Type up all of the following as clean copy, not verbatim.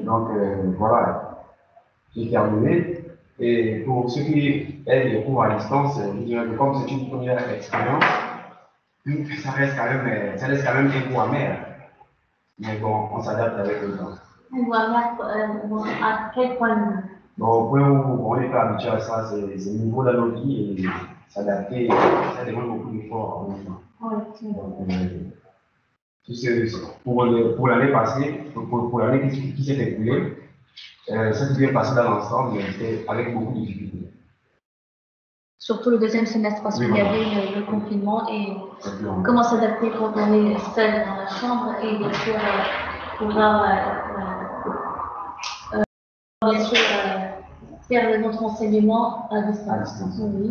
Donc, voilà, j'ai terminé. Et pour ceux qui aiment les cours à distance, je dirais que comme c'est une première expérience, ça reste quand même, ça laisse quand même un goût amer. Mais bon, on s'adapte avec le temps. Un goût amer, à quel point? Bon, au point où on n'est pas habitué à ça, c'est le niveau d'analogie et s'adapter, ça demande beaucoup d'efforts en même temps. Pour l'année passée, pour l'année qui s'est écoulée, ça s'est bien passé dans l'ensemble, mais c'était avec beaucoup de difficultés. Surtout le deuxième semestre, parce qu'il y avait le confinement et comment s'adapter quand on est seul dans la chambre et bien sûr pouvoir bien sûr faire notre enseignement à distance. Oui.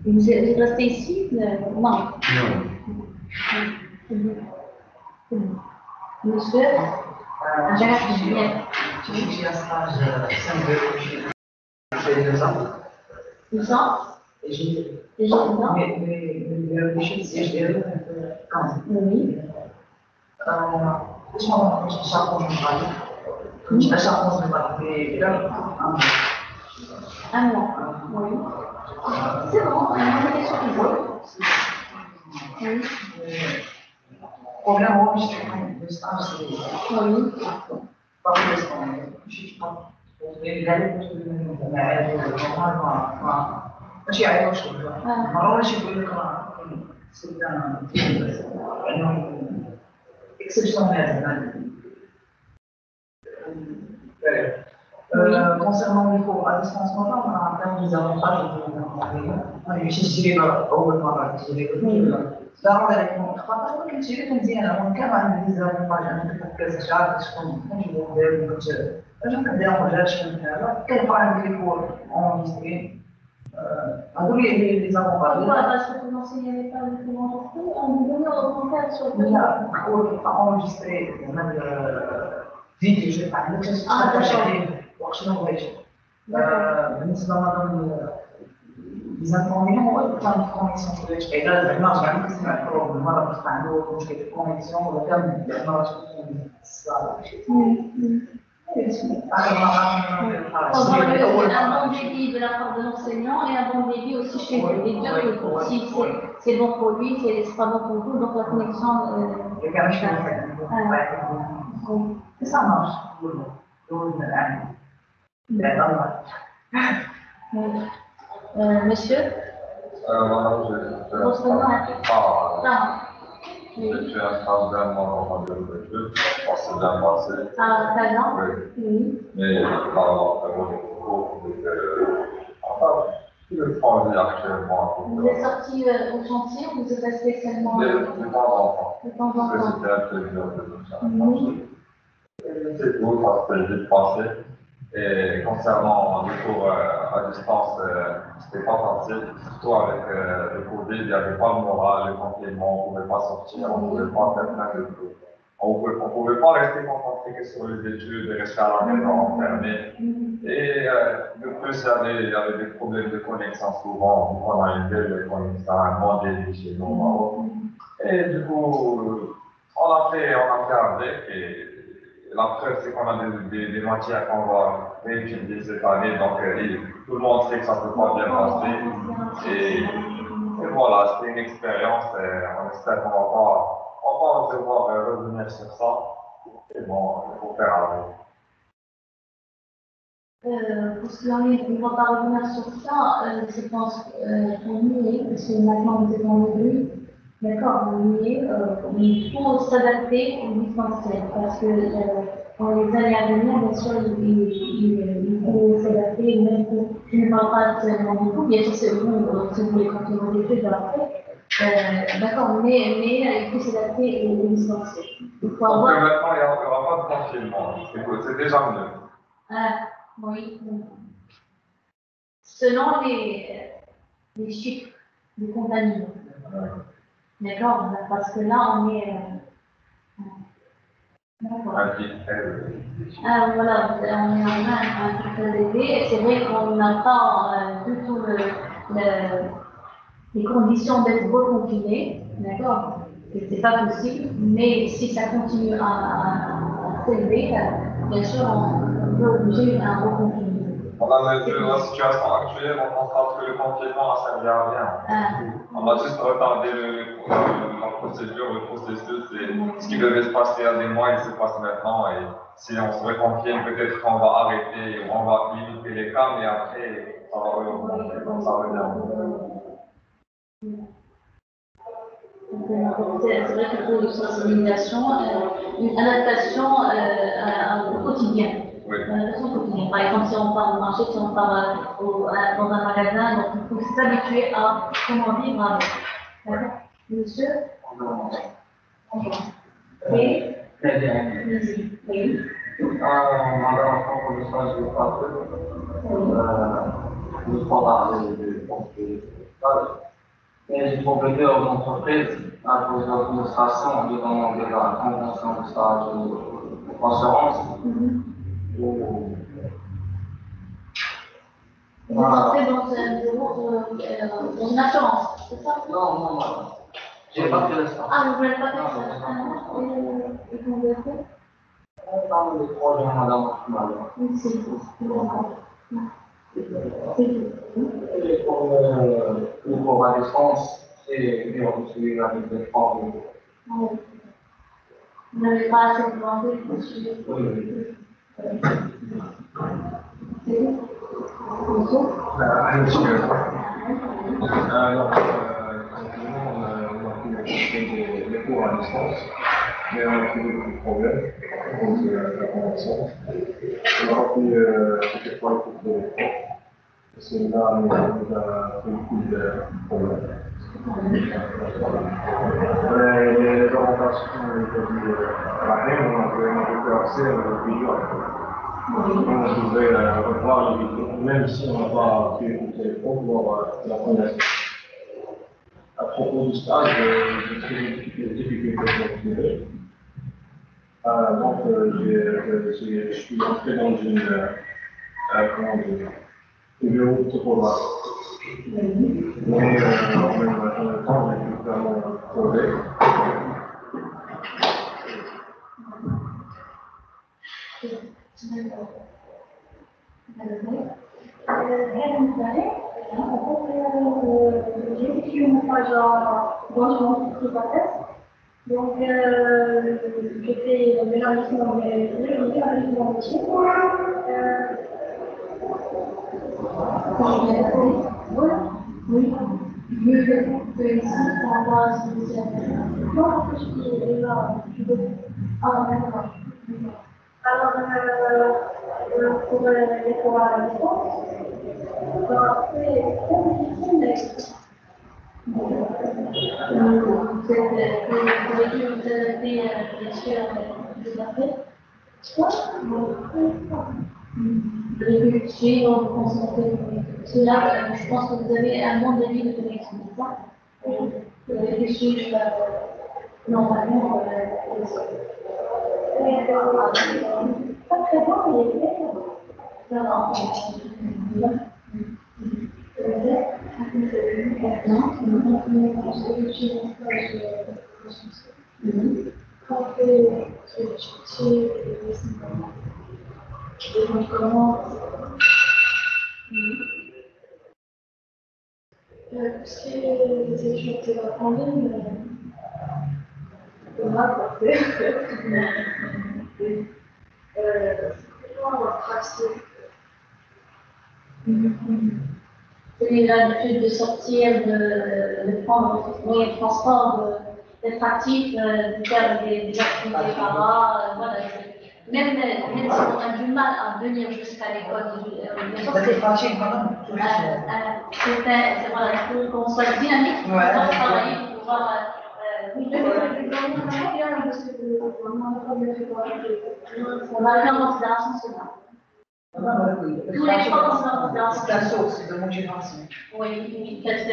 Vous êtes resté ici? Non. Monsieur? J'ai fait un stage 2 ans. 2 ans? Et j'ai mais réfléchi si je dirais quand même. Oui. Je chaque fois je parle. À chaque fois je parle. Et là, un mois. Oui. C'est bon, un mois c'est suffisant. Oui. Problème, moi, je fais le stage, c'est Oui. pas pour l'instant. Je suis pas. ماشي عليه وش مرة ماشي يقول لك راه يعني exceptionnel. Concernant les cours à distance, on a plein des avantages. Je dirais أول مرة تجري لا عليكم خاطر كنت جيت مزيانة كان عندي دي زافونتاج أنا كنت كذا شهر تكون كنجيبو ندير كنت كندير مجالش كنبقى عندي لي كور أونجستري هادو لي زافونتاج. Parce que vous n'enseignez pas le français, on vous donne au contraire sur le لا كور أونجستري زعما فيديو جو تعلمت شنو وشنو بغيت. بالنسبة مثلا les inconvénients, plein de connexions sur le chat. Et là, maintenant, j'ai un peu de problème. Moi, là, parce que nous, j'ai des connexions, on va faire un bon débit de la part de l'enseignant et un bon débit aussi chez lui. Les deux côtés. Si c'est bon pour lui, c'est pas bon pour vous, donc la connexion. Ça marche. Monsieur? Votre nom est? J'ai fait un stage d'un mois en radiométrie, c'est bien passé. Ah, 13 ans? Oui. Mais là, vraiment, les cours, je le prends actuellement. Vous êtes sorti au chantier ou vous êtes resté seulement? De temps en temps. De temps en temps. Parce que c'était un plaisir de tout ça. C'est tout, ça s'est vite passé. Et concernant les cours à distance, c'était pas facile, surtout avec le Covid, il n'y avait pas le moral, le confinement, on ne pouvait pas sortir, on ne pouvait pas faire plein de choses. On ne pouvait pas rester concentré que sur les études et rester à la maison enfermé. Et de plus, il y avait des problèmes de connexion souvent, on a une belle connexion, un bon débit chez nous au Maroc. Et du coup, on a fait avec et la preuve, c'est qu'on a des matières qu'on va réétudier cette année, donc tout le monde sait que ça ne peut pas bien passer. Et voilà, c'était une expérience et on espère qu'on va devoir revenir sur ça. Et bon, il faut faire avec. Pour ce qui en est, on ne va pas revenir sur ça, je pense qu'on y est, parce que maintenant vous êtes en début. D'accord, il faut s'adapter au distanciel parce que dans les années à venir, bien sûr, il faut s'adapter, même si je ne parle pas seulement beaucoup, bien sûr, c'est bon, si vous voulez continuer vos études après, d'accord, mais il faut s'adapter au distanciel. Il faut avoir. Donc maintenant, il n'y aura pas de confinement, c'est déjà mieux. Oui. Selon les chiffres des contaminés. D'accord, parce que là, on est. Voilà, on est en un petit peu élevé. C'est vrai qu'on n'a pas du tout les conditions d'être reconfiné. D'accord. c'est pas possible, mais si ça continue à s'élever, bien sûr, on peut obliger un reconfinement. Dans la situation actuelle, on constate que le confinement a servi à rien. On a juste retardé la procédure, le processus, et ce qui devait se passer à des mois, il se passe maintenant. Et si on se reconfine, peut-être qu'on va arrêter, ou on va limiter les cas, mais après, ça va augmenter, donc ça revient. C'est vrai qu'il faut une sensibilisation, une adaptation au quotidien. Oui. Une adaptation au quotidien. Par exemple, si on part au marché, si on part dans un magasin, donc il faut s'habituer à comment vivre avec. D'accord. Monsieur? Bonjour. Oui. Très bien. Oui. Madame, pour le stage de nous parler de stage. Et j'ai complété aux entreprises, à cause de l'administration, de demander la convention de stage d'assurance. Vous entrez dans un bureau, dans une assurance, c'est ça? Non, non, madame. J'ai pas fait le stage. Ah, vous ne voulez pas faire ça? Et vous voulez faire? Dans les projets, madame, Oui, c'est et pour la distance, c'est bien aussi avec des formes. vous n'avez pas assez de volonté pour suivre. Oui. Alors, tranquillement, on a pu assister des cours à distance, mais on a trouvé beaucoup de problèmes à cause de la convention. On a pu quelquefois écouter les cours. C'est là où on a fait beaucoup de problèmes. Les avantages sont à la fin, on a pu accès aux vidéos. On devrait revoir les vidéos, même si on n'a pas pu écouter les cours, voir la première. À propos du stage, j'ai trouvé des difficultés pour trouver. Donc, je suis entré dans une route topographique. Mais en même temps, j'ai pu faire mon projet. J'ai effectué mon stage dans une entreprise à test. Donc, j'ai fait de l'élargissement de métier. Oui. Mieux que ici, par rapport à ce que c'est. Non, en fait, je suis déjà. Ah, d'accord. Alors, pour les cours à la distance, c'est très difficile, mais pour lesquels vous adaptez, bien sûr, tout à fait. De réfléchir, de vous concentrer. Cela, je pense que vous avez un bon débit de connexion, c'est ça? De réfléchir, normalement, pas très bon, mais il est très bon. Si les études étaient en ligne, on a fait. J'ai l'habitude de sortir, de prendre les moyens de transport, d'être actif, de faire des activités par là. Voilà. Même si on a du mal à venir jusqu'à l'école, C'est pratique, madame. c'est voilà, il faut qu'on soit dynamique, pour pouvoir travailler, pour pouvoir. On va prendre en considération cela. Tous les trois considérons C'est la source de motivation. Oui, cette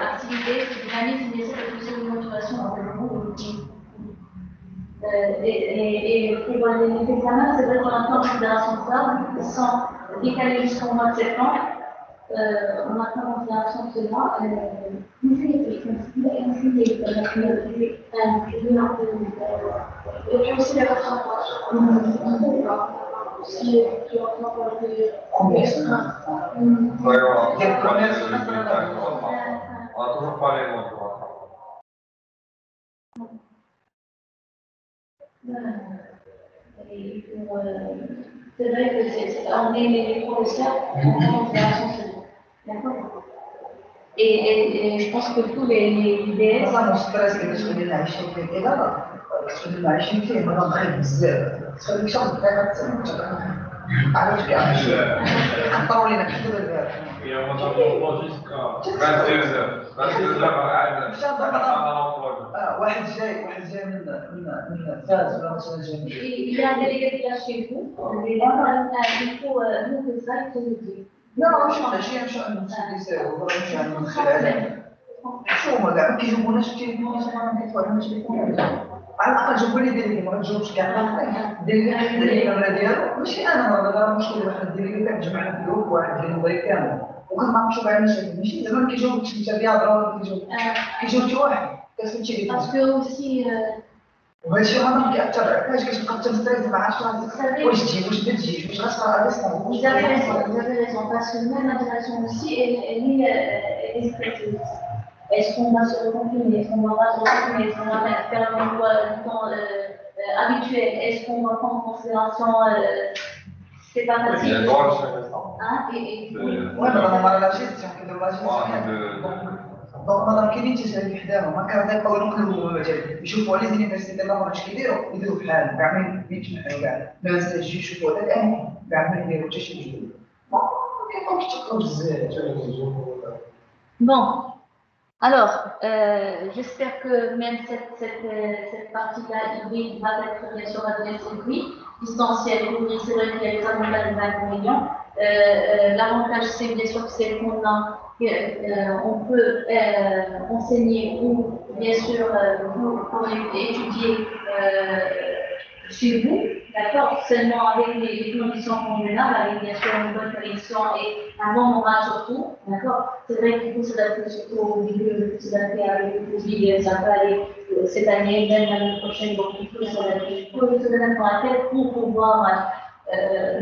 activité, cette dynamique nécessite une motivation dans le monde. Et pour les examens, c'est vrai qu'on a pris en considération ça, sans décaler jusqu'au mois de septembre. On a pris en considération cela. On a toujours pas les mots. C'est vrai que on est les professeurs, on fait attention. D'accord. Et je pense que tous les DS. انا مسترس اللي تخلي لنا 20 كده تخلي لنا 20 كده ما نخرب بزاف تخلي شغل كده علاش كاع حطوا لنا حتى بالباب يا ما شاء الله jusqu'à 22 واحد جاي من فاز ولا مثلا جاي من Il y a des délégats chez vous, il faut nous que ça, il faut nous dire. لا مش ماشي مش نساو مش من خلال شو ما كاع كيجيبوناش التليفون ما كيدفعوناش التليفون على الاقل جيبوا لي ديري ما تجاوبش كاع ديري النمره ديالو ماشي انا راه مشكل واحد ديري كتجمع الجروب واحد ديال البريك كامل وكنناقشوا كاع المشاكل ماشي زعما ما كيجاوبش انت بيهضروا كيجاوب شي واحد كتفهمتي لي باسكو اوسي وهادشي راه كيأثر علاش كتبقى تستريس ما عرفتش واش تجي واش ما تجيش واش غتبقى غادي Vous avez raison, parce que même l'interaction aussi, elle est stressée. Est-ce qu'on va se confiner, est-ce qu'on va pas se confiner, est-ce qu'on va faire un emploi du temps habituel, est-ce qu'on va prendre en considération, c'est pas facile. Il y a droit de chaque instant. Hein, Ouais, mais la gestion, دونك ما كاينين تسالي حداهم ما كنعطيو نقلبوا يشوفوا لي زونيفرسيتي ما عرفتش يديروا بحال كاع ما يتمحوا كاع الناس تجي يشوفوا هذا الان كاع ما يديروا حتى شي جديد كيبقاو كيتقلبوا بزاف. Bon, alors, j'espère que même cette partie-là, il va être bien sûr adressée, oui, distanciel, oui, c'est vrai qu'il y a les avantages et les inconvénients. L'avantage, c'est bien sûr que c'est qu'on a on peut enseigner ou bien sûr vous pourrez étudier chez vous, d'accord, seulement avec les conditions convenables, avec bien sûr une bonne connexion et un bon moral surtout, d'accord. C'est vrai qu'il faut s'adapter surtout au milieu, il faut s'adapter avec le Covid, ça peut aller cette année, même l'année prochaine, donc il faut s'adapter. Il faut se mettre dans la tête pour pouvoir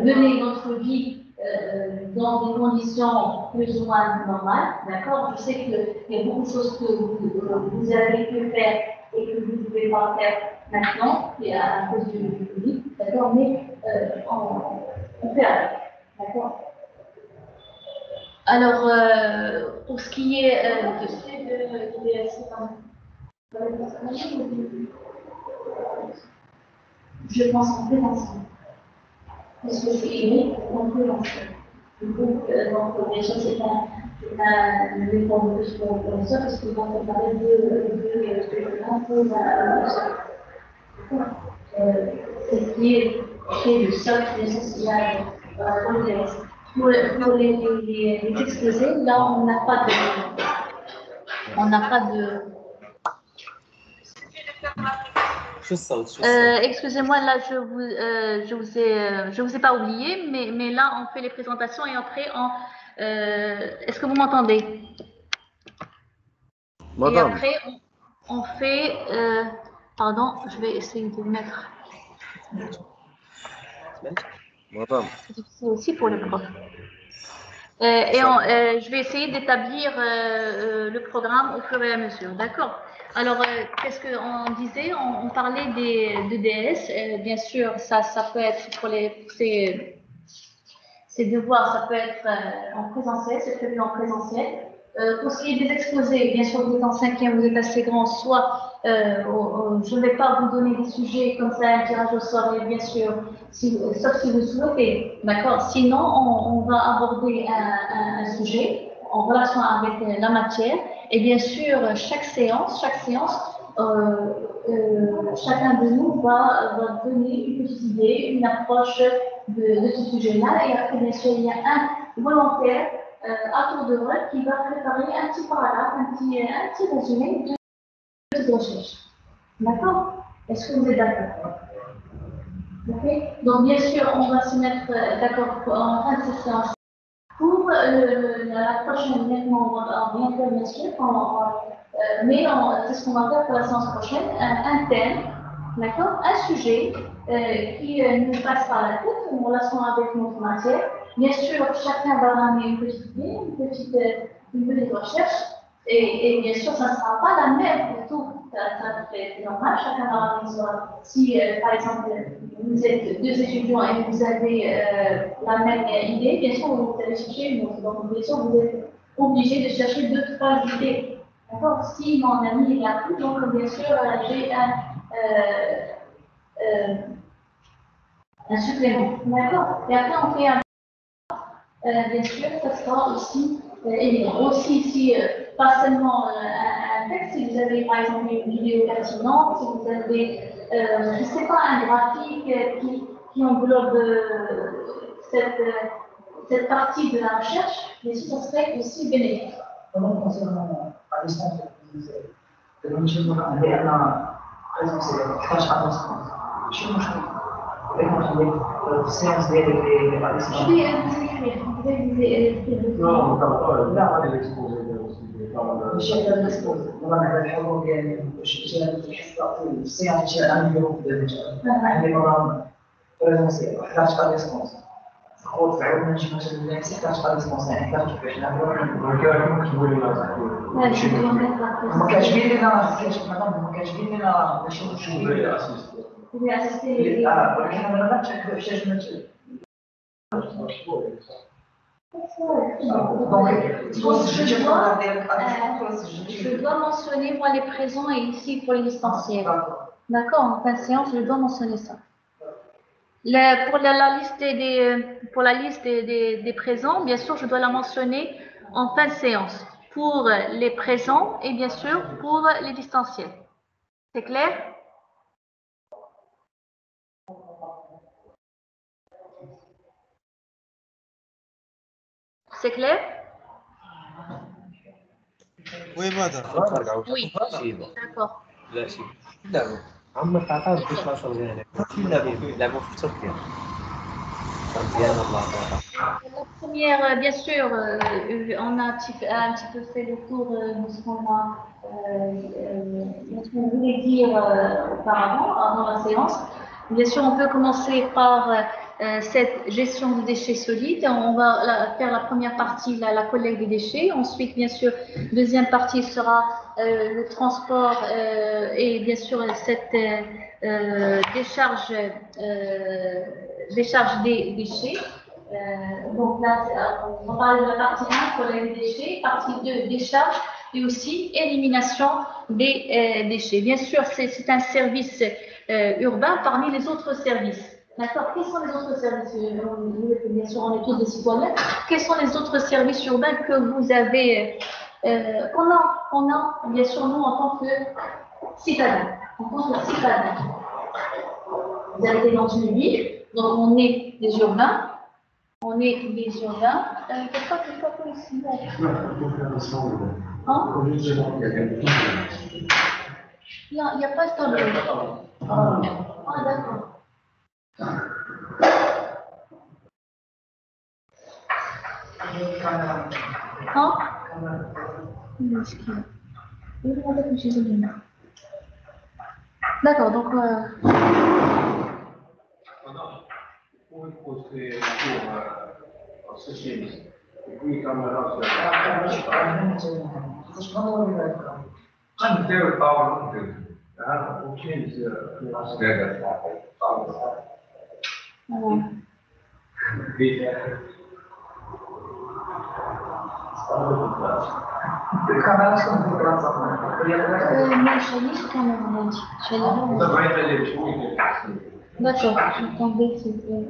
mener notre vie dans des conditions plus ou moins normales, d'accord. Je sais qu'il y a beaucoup de choses que vous avez pu faire et que vous ne pouvez pas faire maintenant, à cause du Covid, d'accord, mais on fait avec, d'accord. Alors, pour ce qui est je pense en prévention. Parce que c'est unique, on peut lancer. Donc, bien sûr, c'est un effort de plus pour ça, parce qu'ils vont préparer deux pour c'est ce qui est le socle essentiel pour les exposer. Là, on n'a pas de. Excusez-moi, là je vous ai pas oublié, mais là on fait les présentations et après est-ce que vous m'entendez? Et après on fait pardon, je vais essayer de mettre. C'est difficile aussi pour les profs. Je vais essayer d'établir le programme au fur et à mesure, d'accord? Alors, qu'est-ce qu'on disait? On parlait de DS. Bien sûr, ça peut être pour ces devoirs, ça peut être en présentiel, c'est prévu en présentiel. Pour ce qui est des exposés, bien sûr, vous êtes en 5e, vous êtes assez grand, soit je ne vais pas vous donner des sujets comme ça, un tirage au sort, bien sûr, sauf si vous souhaitez, d'accord? Sinon, on va aborder un sujet en relation avec la matière. Et bien sûr, chaque séance, chacun de nous va donner une petite idée, une approche de ce sujet-là. Et après, bien sûr, il y a un volontaire à tour de rôle qui va préparer un petit paragraphe, un petit résumé de cette recherche. D'accord? Est-ce que vous êtes d'accord? Ok. Donc, bien sûr, on va se mettre d'accord en fin de cette séance. Pour la prochaine, maintenant, on va bien sûr, Mais c'est ce qu'on va faire pour la séance prochaine, un thème, d'accord, un sujet qui nous passe par la tête en relation avec notre matière. Bien sûr, chacun va ramener une petite idée, une petite recherche, et bien sûr, ça ne sera pas la même pour tout. C'est normal, chacun va ramener ça. Si, par exemple, vous êtes deux étudiants et vous avez la même idée, bien sûr, vous allez chercher une autre. Donc, bien sûr, vous êtes obligé de chercher deux, trois idées. D'accord? Si mon ami il a plus, donc bien sûr, j'ai un supplément. D'accord? Et après, on fait bien sûr, ça sera aussi évident. Aussi, si pas seulement un texte, si vous avez par exemple une vidéo pertinente, si vous avez, je ne sais pas, un graphique qui englobe cette partie de la recherche, bien sûr, ça serait aussi bénéfique. Comment concernant la distance de l'enseignement, لأن كيفاش غنوصل شنو المشكل؟ السيونس ديالك اللي غادي Je vais vous écrire, je vais vous écrire. Non, لا pas l'exposé aussi. ماشي على الاسبوع والله على الحضور ديالي باش تجي هذيك الحصه في السيونس تجي انا نديرو في الجامعه عندي مرة بريزونسيال وحداش غادي ريسبونس خذ صعيب ما نجي مثلا نفسي حداش غادي ريسبونس يعني حداش كيفاش ما كيعجبني لينا ما كيعجبني لينا ماشي مشكل Vous pouvez assister. ولكن انا ما نحتاجش Je dois mentionner, moi, les présents et ici pour les distanciels. D'accord, en fin de séance, je dois mentionner ça. Pour la liste des présents, bien sûr, je dois la mentionner en fin de séance. Pour les présents et bien sûr pour les distanciels. C'est clair? C'est clair? Oui, madame. Oui. D'accord. لا شيء لا عمك عطاك باش ما صار لا مو في تركيا La première, bien sûr, on a un petit peu fait le tour de ce qu'on voulait dire auparavant, avant la séance. Bien sûr, on peut commencer par cette gestion des déchets solides. On va faire la première partie, la collecte des déchets. Ensuite, bien sûr, deuxième partie sera le transport et bien sûr cette décharge des déchets. Donc là, on parle de la partie 1, collecte des déchets, partie 2, décharge et aussi élimination des déchets. Bien sûr, c'est un service urbain parmi les autres services. D'accord? Quels sont les autres services? Bien sûr, on est tous des citoyens. Quels sont les autres services urbains que vous avez, qu'on a, bien sûr, nous, en tant que citadins? En tant que citadins. Vous habitez dans une ville, donc on est des urbains. On est des urbains. Pourquoi pas ici? Hein? Non, il n'y a pas de tableau. Ah, d'accord. Hein? D'accord, donc... Pour poster pour socialiste. Et puis, quand on a D'accord, j'entendais que c'était...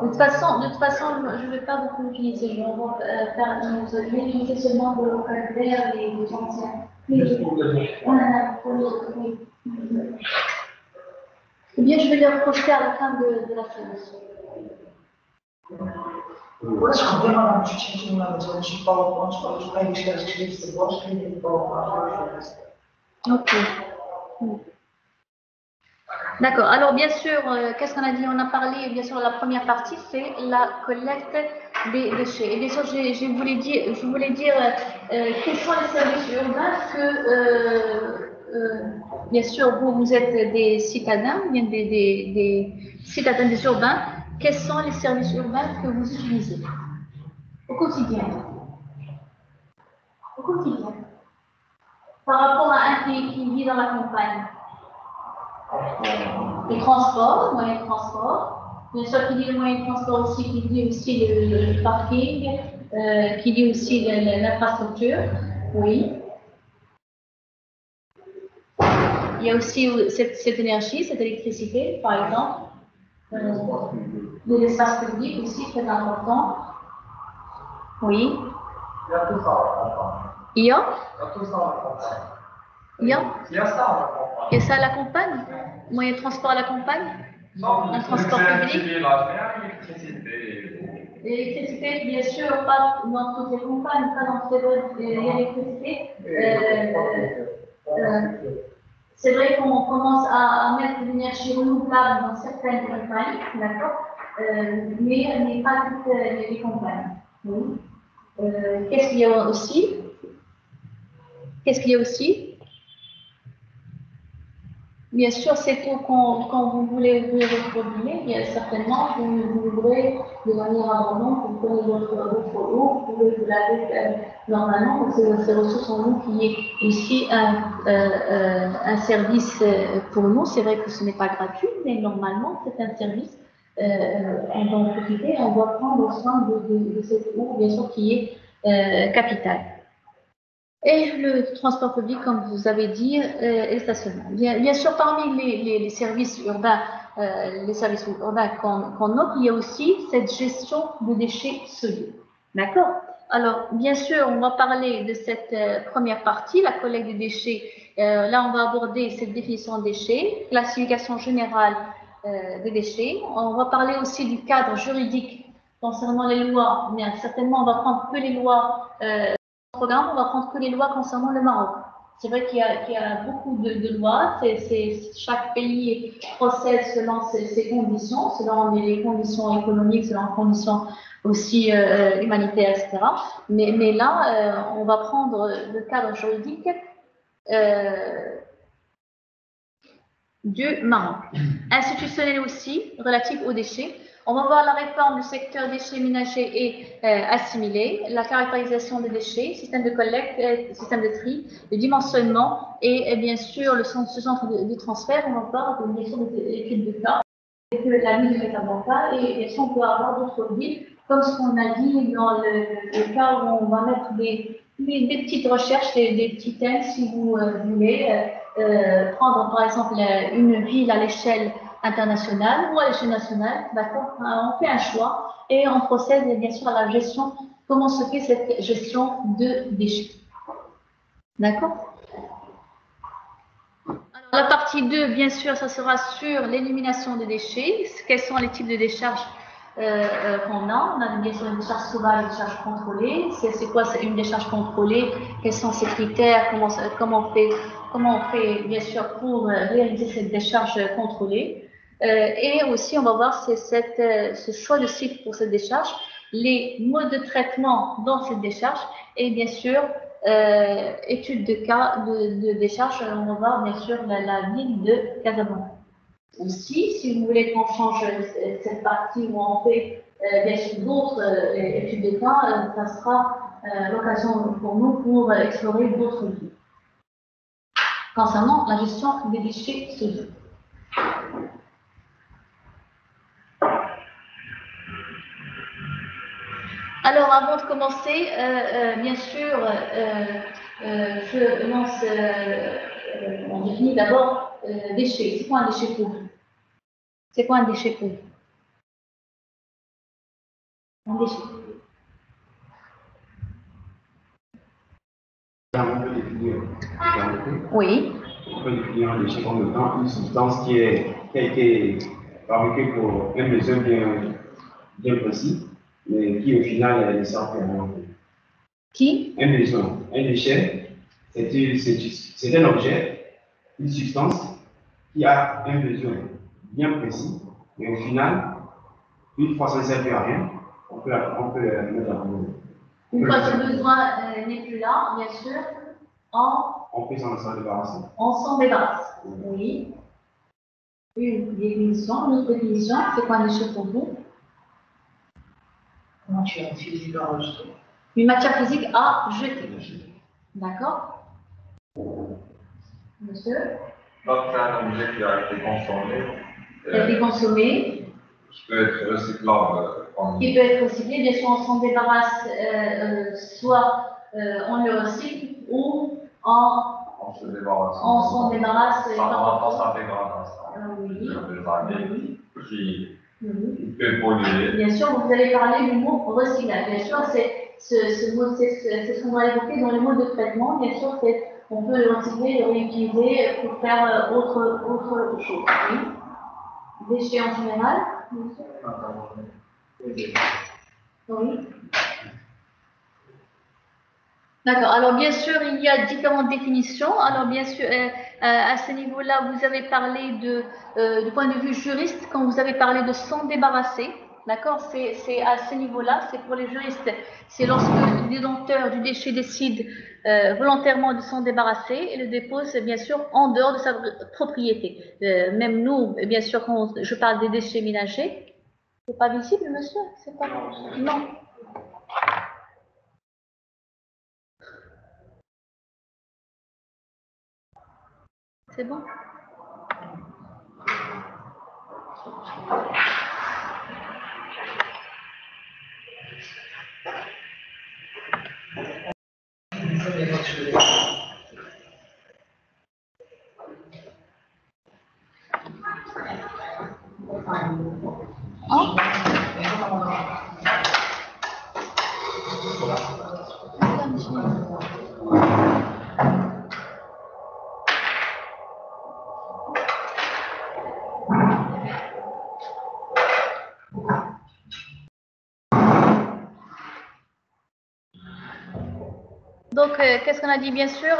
De toute façon, je ne vais pas beaucoup utiliser. Je vais utiliser seulement le vocabulaire et les anciens. Ou bien je vais les reprocher à la fin de la séance. ولاش خدامه ما مشيتش شي مثلا شي باوربوينت شي حاجه اللي شي في السبوع شي اللي الباوربوينت. Ok. D'accord. Alors, bien sûr, qu'est-ce qu'on a dit? On a parlé, bien sûr, la première partie, c'est la collecte des déchets. Et bien sûr, je voulais dire quels sont les services urbains bien sûr, vous êtes des citadins, bien des citadins des urbains. Quels sont les services urbains que vous utilisez au quotidien? Au quotidien. Par rapport à un qui vit dans la campagne. Les transports, moyens de transport. Bien sûr, qui dit le moyen de transport aussi, qui dit aussi le parking, qui dit aussi l'infrastructure. Oui. Il y a aussi cette énergie, cette électricité, par exemple. De l'espace public aussi, très important. Oui. Il y a tout ça à la campagne. Il y a tout ça à la campagne. Il y a ça à la campagne. Et ça à la campagne? Moyen de transport à la campagne? Un transport public? L'électricité, bien sûr, pas dans toutes les campagnes, pas dans toutes les l'électricité. C'est vrai qu'on commence à mettre de l'énergie renouvelable dans certaines campagnes, d'accord, mais pas toutes les campagnes. Oui. Qu'est-ce qu'il y a aussi? Qu'est-ce qu'il y a aussi? Bien sûr, c'est tout quand vous voulez ouvrir votre robinet, bien certainement, vous ouvrez de manière abondante, vous prenez votre eau, vous pouvez vous laver normalement, parce que ces ressources en eau qui est aussi un service pour nous. C'est vrai que ce n'est pas gratuit, mais normalement, c'est un service. On doit en profiter, on doit prendre soin de cette eau, bien sûr, qui est capitale. Et le transport public, comme vous avez dit, et le stationnement. Bien sûr, parmi les services urbains, qu'on offre, il y a aussi cette gestion de déchets solides. D'accord? Alors, bien sûr, on va parler de cette première partie, la collecte des déchets. Là, on va aborder cette définition de déchets, classification générale des déchets. On va parler aussi du cadre juridique concernant les lois. Mais certainement, on va prendre que les lois programme, on va prendre que les lois concernant le Maroc. C'est vrai qu'il y a beaucoup de lois, chaque pays procède selon ses conditions, selon les conditions économiques, selon les conditions aussi humanitaires, etc. Mais là, on va prendre le cadre juridique du Maroc. Institutionnel aussi, relatif aux déchets. On va voir la réforme du secteur déchets ménagers et assimilés, la caractérisation des déchets, système de collecte, système de tri, le dimensionnement et bien sûr ce centre de transfert. On va voir bien sûr des études de cas, la ville de Casablanca et bien sûr on peut avoir d'autres villes, comme ce qu'on a dit dans le cas où on va mettre des petites recherches, des petits thèmes si vous voulez. Prendre par exemple une ville à l'échelle internationale ou à l'échelle nationale, d'accord, on fait un choix et on procède bien sûr à la gestion, comment se fait cette gestion de déchets. D'accord? Alors, la partie 2, bien sûr, ça sera sur l'élimination des déchets, quels sont les types de décharges qu'on a. On a bien sûr une décharge sauvage et une décharge contrôlée. C'est quoi une décharge contrôlée? Quels sont ses critères? Comment on fait bien sûr pour réaliser cette décharge contrôlée? Et aussi, on va voir ce choix de cycle pour cette décharge, les modes de traitement dans cette décharge et bien sûr étude de cas de décharge. On va voir bien sûr la ville de Casablanca. Aussi, si vous voulez qu'on change cette partie où on fait bien sûr d'autres études de cas, ça sera l'occasion pour nous pour explorer d'autres villes concernant la gestion des déchets solides. Alors, avant de commencer, bien sûr, je lance, on définit d'abord déchet. C'est quoi un déchet pour vous? C'est quoi un déchet pour vous? Un déchet. On peut définir Oui. On peut définir un déchet comme étant une substance qui a été fabriquée pour un besoin bien précis, mais qui au final ne sert à rien. Qui? Un besoin. Un déchet, c'est un objet, une substance qui a un besoin bien précis, mais au final, une fois ça ne sert plus à rien, on peut le mettre en Une fois que le besoin n'est plus là, bien sûr, on peut s'en débarrasser. On s'en débarrasse. Oui. Une autre définition, c'est quoi un déchet pour vous? Comment tu as physique à rejeter? Une matière physique à jeter. D'accord? Monsieur? Donc, c'est un objet qui a été consommé. Il a été consommé. Qui peut être recyclable. Qui peut être recyclé. Bien sûr, on s'en débarrasse, soit on le recycle ou on se débarrasse. On s'en débarrasse. Ça va dans sa dégradation. Oui. Qui peut polluer. Bien sûr, vous allez parler du mot recyclage. Bien sûr, c'est ce mot, c'est ce qu'on va évoquer dans les mots de traitement. Bien sûr, on peut le recycler, le réutiliser pour faire autre chose. Oui. Déchets en général. Oui. D'accord. Alors, bien sûr, il y a différentes définitions. Alors, bien sûr, à ce niveau-là, vous avez parlé du point de vue juriste, quand vous avez parlé de s'en débarrasser. D'accord? C'est à ce niveau-là, c'est pour les juristes. C'est lorsque le détenteur du déchet décide volontairement de s'en débarrasser et le dépose, bien sûr, en dehors de sa propriété. Même nous, bien sûr, quand je parle des déchets ménagers, c'est pas visible, monsieur? C'est pas... Non. C'est bon? Donc, qu'est-ce qu'on a dit? Bien sûr,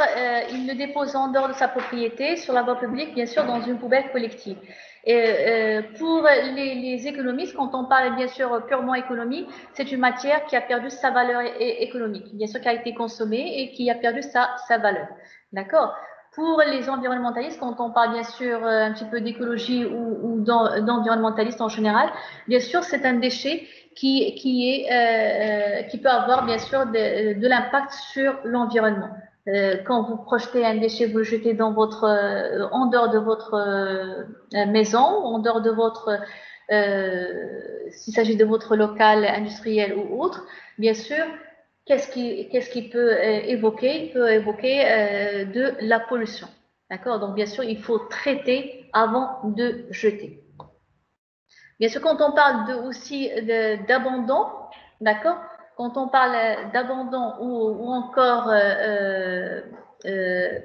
il le dépose en dehors de sa propriété, sur la voie publique, bien sûr, dans une poubelle collective. Et pour les économistes, quand on parle bien sûr purement économie, c'est une matière qui a perdu sa valeur économique, bien sûr, qui a été consommée et qui a perdu sa valeur. D'accord? Pour les environnementalistes, quand on parle bien sûr un petit peu d'écologie ou d'environnementalistes en général, bien sûr, c'est un déchet qui peut avoir bien sûr de l'impact sur l'environnement. Quand vous projetez un déchet, vous le jetez dans en dehors de votre maison, en dehors de s'il s'agit de votre local industriel ou autre, bien sûr, qu'est-ce qu'il peut évoquer? Il peut évoquer de la pollution. D'accord? Donc, bien sûr, il faut traiter avant de jeter. Bien sûr, quand on parle aussi d'abandon, d'accord? Quand on parle d'abandon ou encore,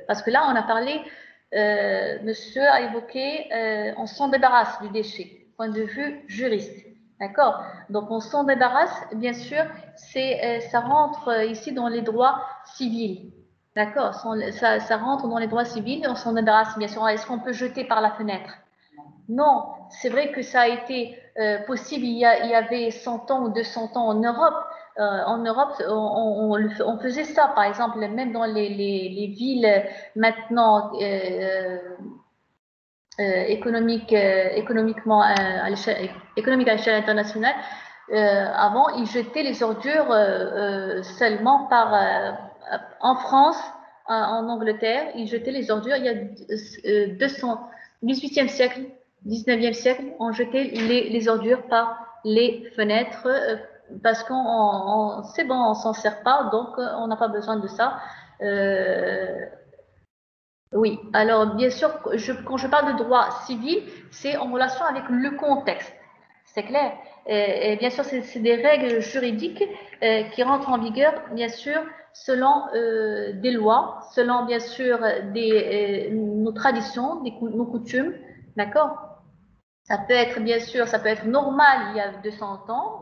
parce que là, on a parlé, monsieur a évoqué, on s'en débarrasse du déchet, point de vue juriste, d'accord? Donc, on s'en débarrasse, bien sûr, ça rentre ici dans les droits civils, d'accord? Ça rentre dans les droits civils et on s'en débarrasse, bien sûr. Est-ce qu'on peut jeter par la fenêtre? Non, c'est vrai que ça a été possible il y avait 100 ans ou 200 ans en Europe. En Europe, on faisait ça, par exemple, même dans les villes maintenant économiquement à l'échelle internationale. Avant, ils jetaient les ordures seulement en France, en Angleterre, ils jetaient les ordures. Il y a 18e siècle, 19e siècle, on jetait les ordures par les fenêtres parce c'est bon, on s'en sert pas, donc on n'a pas besoin de ça. Oui, alors bien sûr, quand je parle de droit civil, c'est en relation avec le contexte, c'est clair. Et bien sûr, c'est des règles juridiques qui rentrent en vigueur, bien sûr, selon des lois, selon bien sûr nos traditions, nos coutumes, d'accord? Ça peut être, bien sûr, ça peut être normal il y a 200 ans,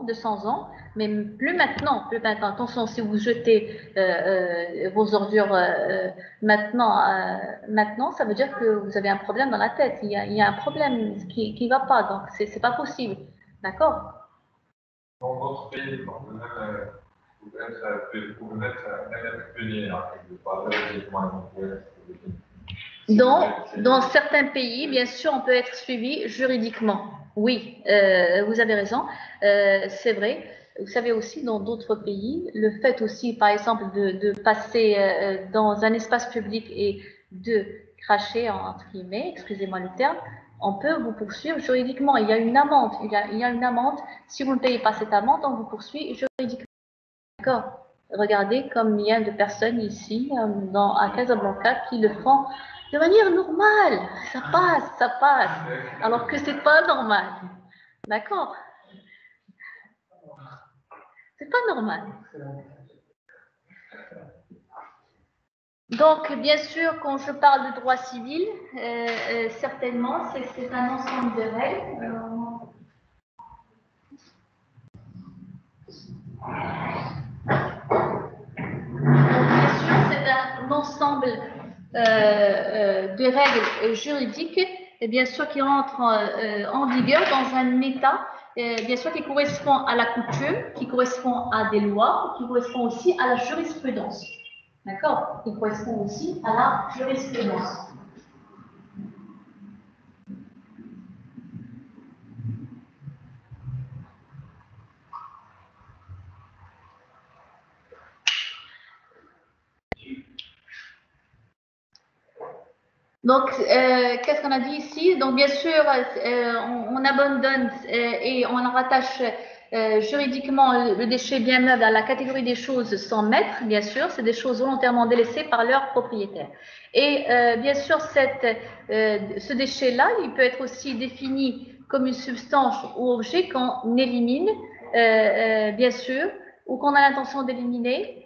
mais plus maintenant, plus maintenant. Attention, si vous jetez vos ordures maintenant, ça veut dire que vous avez un problème dans la tête. Il y a un problème qui va pas, donc c'est pas possible. D'accord? Dans d'autres pays, vous pouvez mettre un punier, pas juridiquement. Dans certains pays, bien sûr, on peut être suivi juridiquement. Oui, vous avez raison, c'est vrai. Vous savez aussi, dans d'autres pays, le fait aussi, par exemple, de passer dans un espace public et de cracher, entre guillemets, excusez-moi le terme, on peut vous poursuivre juridiquement. Il y a une amende. Il y a une amende. Si vous ne payez pas cette amende, on vous poursuit juridiquement. D'accord? Regardez combien de personnes ici, à Casablanca, qui le font de manière normale. Ça passe. Alors que c'est pas normal. D'accord? C'est pas normal. Donc, bien sûr, quand je parle de droit civil, certainement, c'est un ensemble de règles. Donc, bien sûr, c'est un ensemble de règles juridiques, et bien sûr, qui entrent en vigueur dans un État, bien sûr, qui correspond à la coutume, qui correspond à des lois, qui correspond aussi à la jurisprudence. D'accord? Qui correspond aussi à la jurisprudence. Donc, qu'est-ce qu'on a dit ici? Donc, bien sûr, on abandonne et on rattache juridiquement le déchet bien meuble à la catégorie des choses sans maître, bien sûr. C'est des choses volontairement délaissées par leur propriétaire. Et bien sûr, ce déchet-là, il peut être aussi défini comme une substance ou objet qu'on élimine, bien sûr, ou qu'on a l'intention d'éliminer.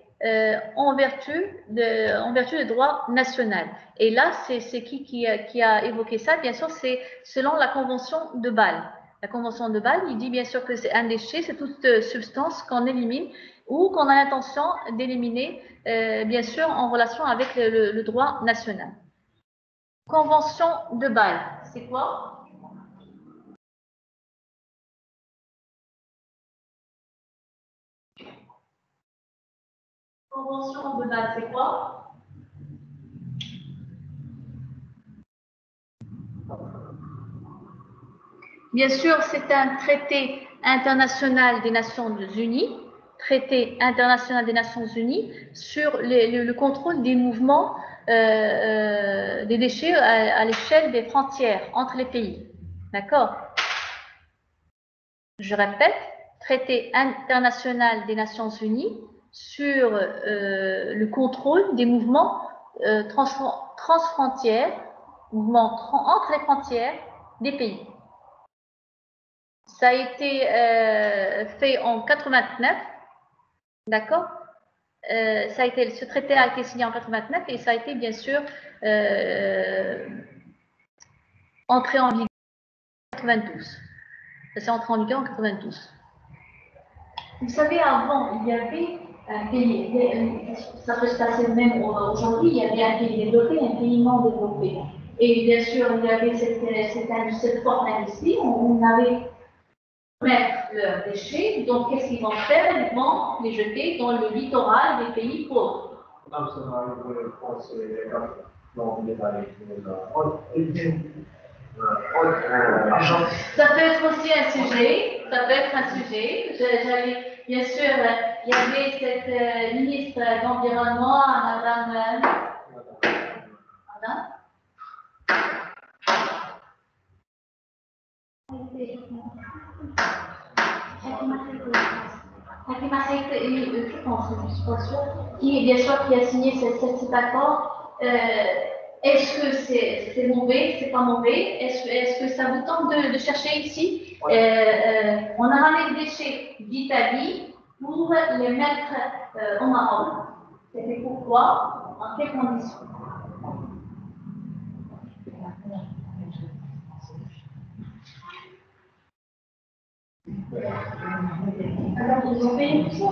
En vertu du droit national. Et là, c'est qui a évoqué ça? Bien sûr, c'est selon la Convention de Bâle. La Convention de Bâle, il dit bien sûr que c'est un déchet, c'est toute substance qu'on élimine ou qu'on a l'intention d'éliminer, bien sûr, en relation avec le droit national. Convention de Bâle, c'est quoi? Convention de Bâle, c'est quoi? Bien sûr, c'est un traité international des Nations Unies, traité international des Nations Unies sur le contrôle des mouvements des déchets à l'échelle des frontières entre les pays. D'accord? Je répète, traité international des Nations Unies sur le contrôle des mouvements transfrontières, mouvements entre les frontières des pays. Ça a été fait en 89, d'accord? Ce traité a été signé en 89 et ça a été bien sûr entré en vigueur en 92. Ça s'est entré en vigueur en 92. Vous savez, avant, il y avait un pays, ça peut se passer même aujourd'hui, il y avait un pays développé et un pays non développé. Et bien sûr, il y avait cette forte industrie où on avait mettre leurs déchets, donc qu'est-ce qu'ils vont faire? Ils vont les jeter dans le littoral des pays pauvres. Ça peut être aussi un sujet, bien sûr, il y avait cette ministre d'Environnement, Madame. Je pense, je ne suis pas sûre, qui a signé cet accord. Est-ce que c'est mauvais, c'est pas mauvais? Est-ce que ça vous tente de chercher ici? On a ramené des déchets d'Italie pour les mettre au Maroc. C'était pourquoi? En quelles conditions? Alors, ils ont payé tout ça.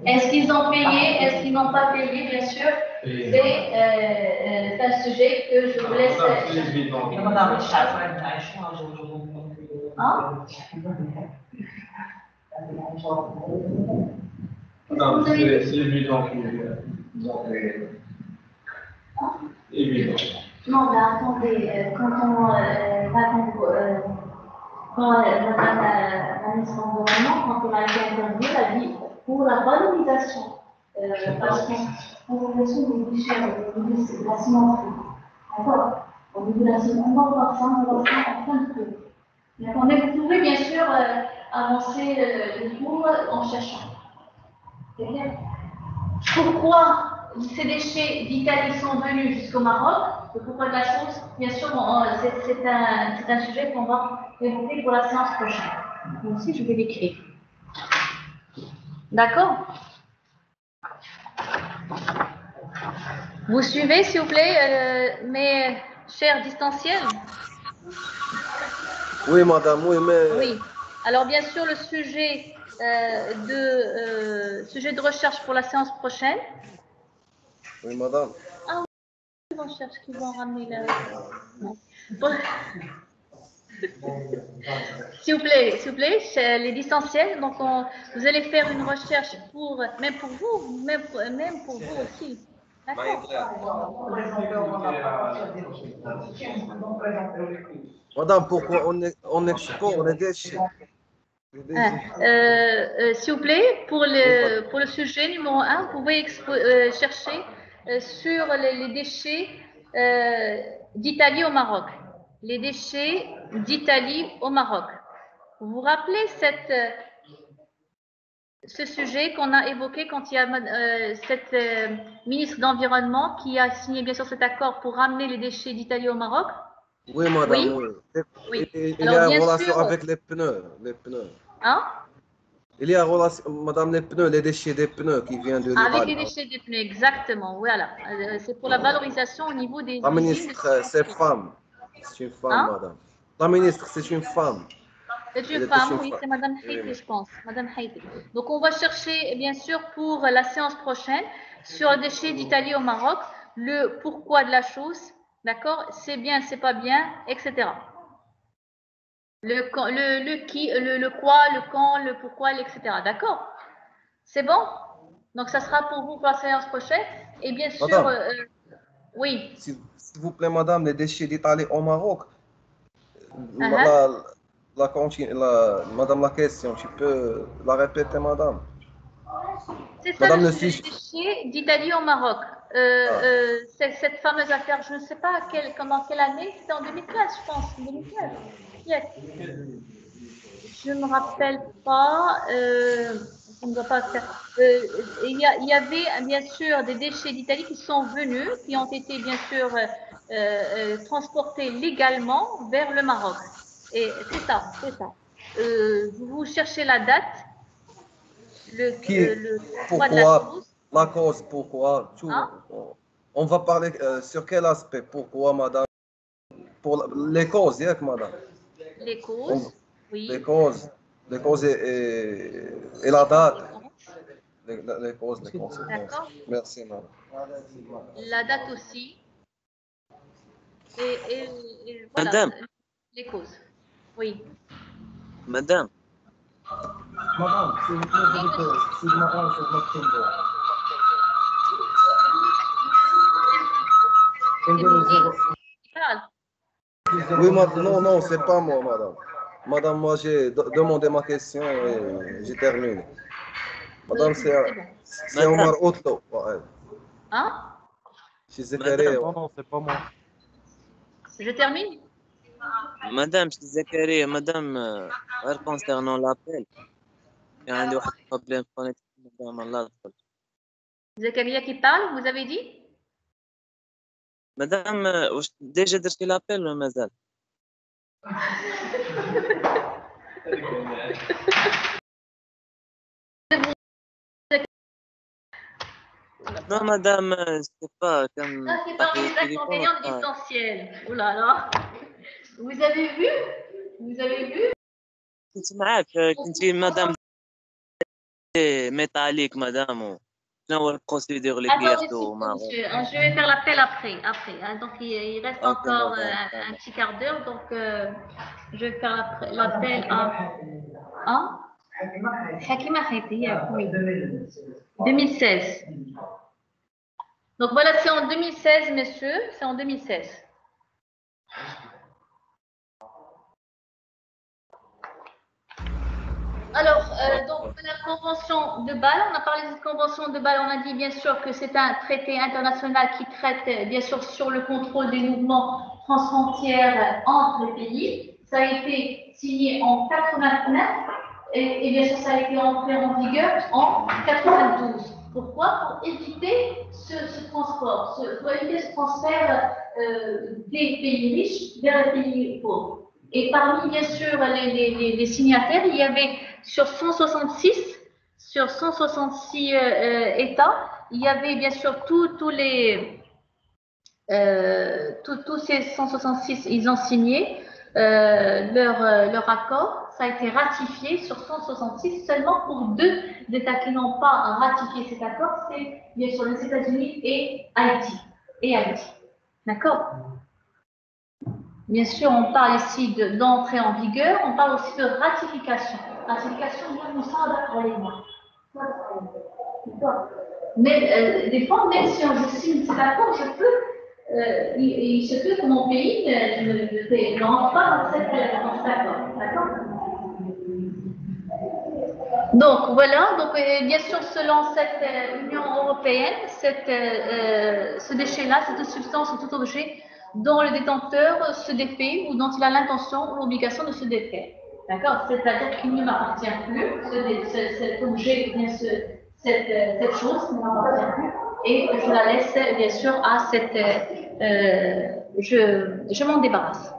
Est-ce qu'ils ont payé? Est-ce qu'ils n'ont pas payé? Bien sûr, c'est un sujet que je vous laisse. Hein? Non, c'est évident qu'ils ont fait. Évident. Non, mais attendez, quand on va quand Madame la ministre de l'Environnement, quand elle a été interviewée, elle a dit pour la valorisation, parce qu'on valorisation des déchets, de la cimenterie. D'accord. Au niveau de la cimenterie, on va voir ça en plein de cours. D'accord. Mais vous pouvez bien sûr avancer le cours en cherchant. C'est bien. Pourquoi ces déchets d'Italie sont venus jusqu'au Maroc? Pourquoi de la chose? Bien sûr, c'est un sujet qu'on va évoquer pour la séance prochaine. Moi aussi, je vais l'écrire. D'accord? Vous suivez, s'il vous plaît, mes chers distanciels? Oui, madame, oui, mais... Oui. Alors, bien sûr, le sujet de recherche pour la séance prochaine. Oui, madame. Ah oui, on cherche qui vont ramener la... Non. Bon. S'il vous plaît, les distanciels. Donc, vous allez faire une recherche même pour vous, même pour vous aussi. D'accord. Madame, pourquoi on exporte les déchets? S'il vous plaît, pour le sujet numéro 1, vous pouvez chercher sur les déchets d'Italie au Maroc. Les déchets d'Italie au Maroc. Vous vous rappelez ce sujet qu'on a évoqué quand il y a cette ministre d'Environnement qui a signé bien sûr cet accord pour ramener les déchets d'Italie au Maroc? Oui, madame, oui. Oui. Il y a une relation avec les pneus. Hein? Il y a une relation, madame, les pneus, les déchets des pneus qui viennent de l'Italie. Avec les déchets des pneus, exactement, voilà. C'est pour la valorisation au niveau des La ministre, c'est femme. C'est une femme, madame. La ministre, c'est une femme. C'est une femme, oui, c'est Madame Haïti, je pense. Madame Haïti. Donc, on va chercher, bien sûr, pour la séance prochaine, sur les déchets d'Italie au Maroc, le pourquoi de la chose, d'accord? C'est bien, c'est pas bien, etc. Le qui, le quoi, le quand, le pourquoi, etc. D'accord? C'est bon? Donc, ça sera pour vous pour la séance prochaine. Et bien sûr, oui. S'il vous plaît, madame, les déchets d'Italie au Maroc. Madame, la question, tu peux la répéter, madame? C'est ça le sujet des déchets d'Italie au Maroc. Cette fameuse affaire, je ne sais pas dans quelle année, c'était en 2015, je pense. 2015. Yes. Je ne me rappelle pas. On ne doit pas faire. Il y avait bien sûr des déchets d'Italie qui sont venus, qui ont été bien sûr transportés légalement vers le Maroc. Et c'est ça, c'est ça. Vous cherchez la date. Pourquoi la cause, pourquoi tout, hein? On va parler sur quel aspect, pourquoi, madame? Pour les causes, madame. Les causes, oui. Les causes et la date. Les causes, les conséquences. D'accord. Merci, madame. La date aussi. Et voilà, madame. Les causes. Oui. Madame. Madame, s'il vous plaît, s'il m'arrange sur votre tombeau. Oui, non, c'est pas moi, madame. Madame, moi, j'ai demandé ma question et j'ai terminé. Madame, c'est Omar Otto. Hein? Non, c'est pas moi. Je termine? Madame, je suis Zakaria. Madame, concernant l'appel, il y a un problème connecté. Zakaria qui parle, vous avez dit? Madame, déjà درتي l'appel ولا مازال؟ Non, madame, c'est pas comme. Ça, c'est parmi les inconvénients du distanciel. Oh là là. Vous avez vu? Vous avez vu? كنت معاك كنتي مدام métallique, madame. شنو هو البروسيدور اللي كياخذوا au Maroc? Je vais faire l'appel après. Hein. Donc, il reste encore un petit quart d'heure. Donc, je vais faire l'appel à... Hein? Hakima Haiti, oui. 2016. Donc voilà, c'est en 2016, messieurs, c'est en 2016. Alors, donc la convention de Bâle, on a parlé de cette convention de Bâle, on a dit bien sûr que c'est un traité international qui traite bien sûr sur le contrôle des mouvements transfrontières entre les pays. Ça a été signé en 89 et bien sûr ça a été entré en vigueur en 92. Pourquoi? Pour éviter ce transport, pour éviter ce transfert des pays riches vers les pays pauvres. Et parmi, bien sûr, les signataires, il y avait sur 166 États, il y avait bien sûr tous ces 166, ils ont signé leur accord. Ça a été ratifié sur 166, seulement pour 2 États qui n'ont pas ratifié cet accord, c'est bien sûr les États-Unis et Haïti. D'accord? Bien sûr, on parle ici d'entrée en vigueur, on parle aussi de ratification. Ratification, nous sommes pour les mois. Mais des fois, même si je signe cet accord, il se peut que mon pays ne rentre pas dans cet accord. D'accord? Donc voilà, donc bien sûr, selon cette Union européenne, ce déchet-là, cette substance ou tout objet dont le détenteur se défait ou dont il a l'intention ou l'obligation de se défaire. D'accord? C'est-à-dire qu'il ne m'appartient plus, cet objet, bien cette chose ne m'appartient plus, et je la laisse bien sûr à je m'en débarrasse.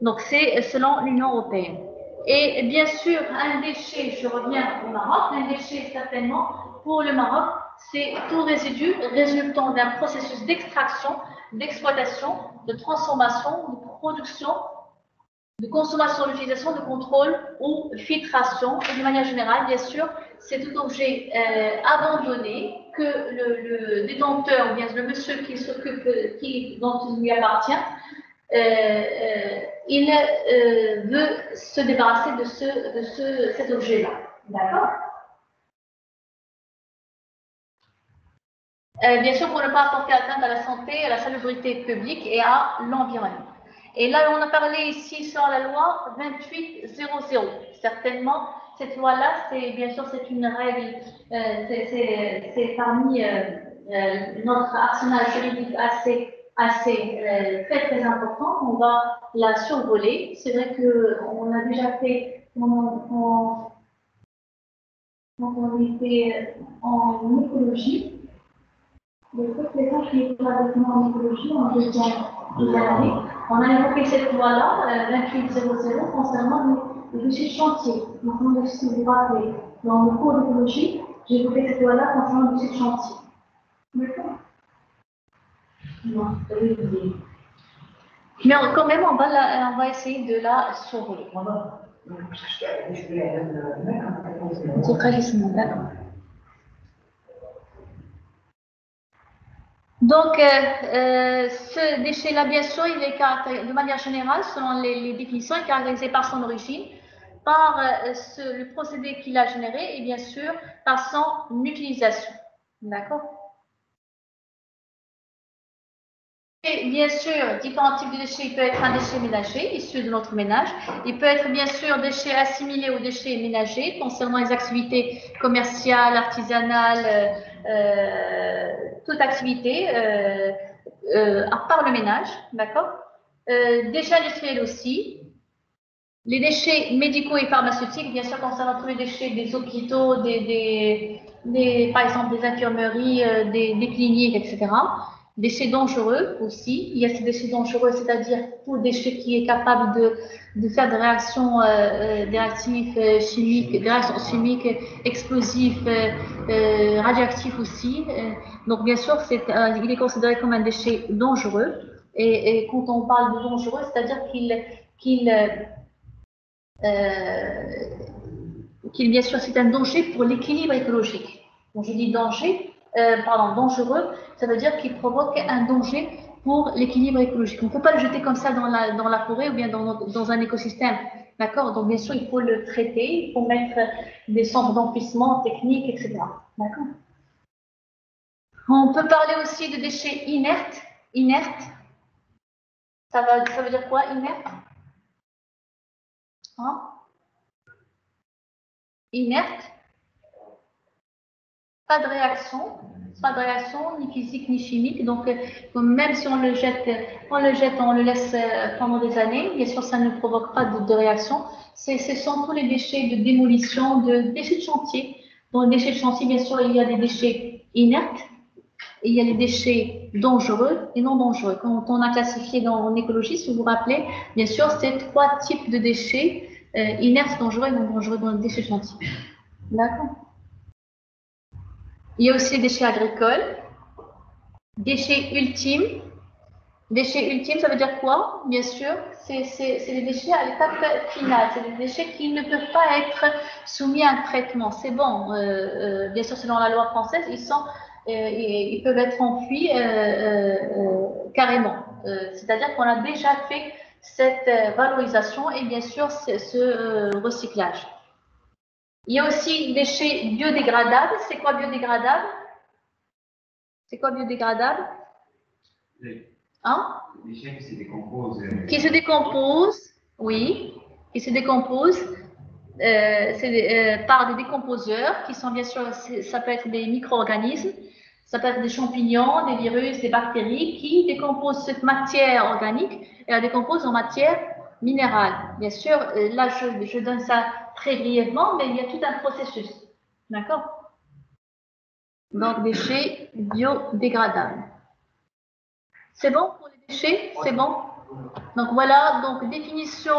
Donc c'est selon l'Union européenne. Et bien sûr, un déchet, je reviens au Maroc, un déchet certainement pour le Maroc, c'est tout résidu résultant d'un processus d'extraction, d'exploitation, de transformation, de production, de consommation, d'utilisation, de contrôle ou filtration. Et de manière générale, bien sûr, c'est tout objet abandonné que le détenteur, ou bien le monsieur qui s'occupe, dont il lui appartient, il veut se débarrasser de cet objet-là. D'accord? Bien sûr, pour ne pas apporter atteinte à la santé, à la salubrité publique et à l'environnement. Et là, on a parlé ici sur la loi 2800. Certainement, cette loi-là, c'est bien sûr, c'est une règle, c'est parmi notre arsenal juridique assez très important. On va la survoler. C'est vrai qu'on a déjà fait, quand on était en écologie, les gens qui étaient avec nous en écologie, en deuxième année, on a évoqué cette loi-là, 2800, concernant les déchets de chantier. Donc, si vous vous rappelez, dans le cours d'écologie, j'ai évoqué cette loi-là concernant les déchets de chantier. D'accord? Non, mais quand même, on va essayer de la survoler. D'accord. Donc, ce déchet-là, bien sûr, il est caractérisé, de manière générale, selon les définitions, il est caractérisé par son origine, par le procédé qu'il a généré et bien sûr par son utilisation. D'accord? Et bien sûr, différents types de déchets. Il peut être un déchet ménager, issu de notre ménage. Il peut être bien sûr déchet assimilé aux déchets ménagers, concernant les activités commerciales, artisanales, toute activité, à part le ménage, d'accord? Déchets industriels aussi. Les déchets médicaux et pharmaceutiques, bien sûr, concernant tous les déchets des hôpitaux, par exemple des infirmeries, des cliniques, etc. Déchets dangereux aussi. Il y a ces déchets dangereux, c'est-à-dire tout déchet qui est capable de faire des réactions, des réactions chimiques, explosives, radioactifs aussi. Donc, bien sûr, il est considéré comme un déchet dangereux. Et quand on parle de dangereux, c'est-à-dire qu'il bien sûr, c'est un danger pour l'équilibre écologique. Quand je dis dangereux, ça veut dire qu'il provoque un danger pour l'équilibre écologique. On ne peut pas le jeter comme ça dans la forêt ou bien dans un écosystème D'accord? Donc, bien sûr, il faut le traiter, il faut mettre des centres d'emplissement techniques, etc. D'accord? On peut parler aussi de déchets inertes. Inertes, ça veut dire quoi, inerte? Hein? Inerte, pas de réaction, ni physique ni chimique. Donc, même si on le jette, on le laisse pendant des années, bien sûr, ça ne provoque pas de réaction. Ce sont tous les déchets de démolition, de déchets de chantier. Dans les déchets de chantier, bien sûr, il y a des déchets inertes, et il y a les déchets dangereux et non dangereux. Quand on a classifié en écologie, si vous vous rappelez, bien sûr, c'est 3 types de déchets, inertes, dangereux et non dangereux dans les déchets de chantier. D'accord? Il y a aussi les déchets agricoles. Déchets ultimes. Déchets ultimes, ça veut dire quoi? Bien sûr, c'est les déchets à l'étape finale. C'est des déchets qui ne peuvent pas être soumis à un traitement. C'est bon. Bien sûr, selon la loi française, ils peuvent être enfuis carrément. C'est-à-dire qu'on a déjà fait cette valorisation et bien sûr ce recyclage. Il y a aussi déchets biodégradables. C'est quoi biodégradable? C'est quoi biodégradable? Hein? Les déchets qui se décomposent. Qui se décomposent, oui, qui se décomposent par des décomposeurs qui sont bien sûr, ça peut être des micro-organismes, ça peut être des champignons, des virus, des bactéries qui décomposent cette matière organique et la décomposent en matière minérale. Bien sûr, là je donne ça très brièvement, mais il y a tout un processus. D'accord? Donc, déchets biodégradables. C'est bon pour les déchets? C'est bon? Donc, voilà, donc définition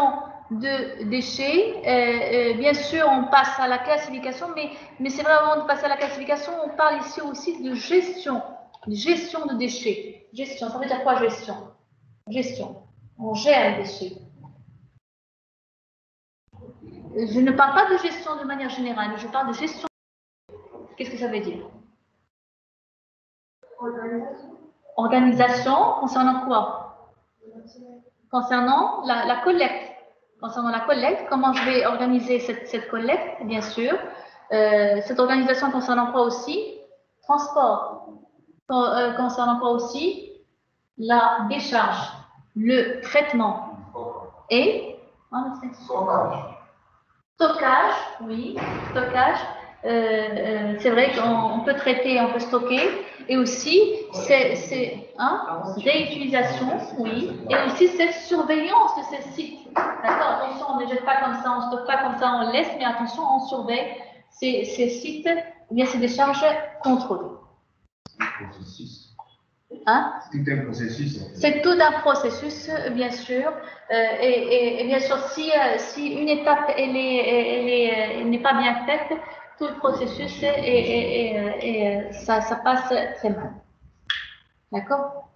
de déchets. Bien sûr, on passe à la classification, mais c'est vrai, avant de passer à la classification, on parle ici aussi de gestion. Gestion de déchets. Gestion, ça veut dire quoi, gestion? Gestion. On gère les déchets. Je ne parle pas de gestion de manière générale, je parle de gestion. Qu'est-ce que ça veut dire? Organisation, concernant quoi? Concernant la collecte. Concernant la collecte, comment je vais organiser cette collecte, bien sûr. Cette organisation concernant quoi aussi? Transport. Concernant quoi aussi? La décharge, le traitement et stockage, oui, stockage. C'est vrai qu'on peut traiter, on peut stocker. Et aussi, réutilisation, oui. Et aussi, cette surveillance de ces sites. D'accord? Attention, on ne jette pas comme ça, on ne stocke pas comme ça, on laisse, mais attention, on surveille ces sites, ou bien ces décharges contrôlées. Hein? C'est tout un processus. C'est tout un processus, bien sûr. Et bien sûr, si une étape elle n'est pas bien faite, tout le processus ça passe très mal. D'accord?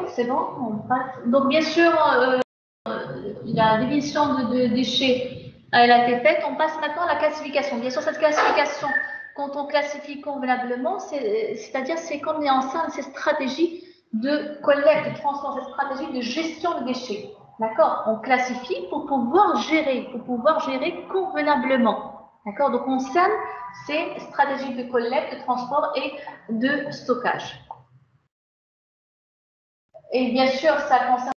C'est bon? On passe. Donc, bien sûr, la définition de déchets elle a été faite. On passe maintenant à la classification. Bien sûr, cette classification, quand on classifie convenablement, c'est-à-dire c'est qu'on met en scène ces stratégies de collecte, de transport, ces stratégies de gestion de déchets. D'accord? On classifie pour pouvoir gérer convenablement. D'accord? Donc, on scène ces stratégies de collecte, de transport et de stockage. Et bien sûr, ça concerne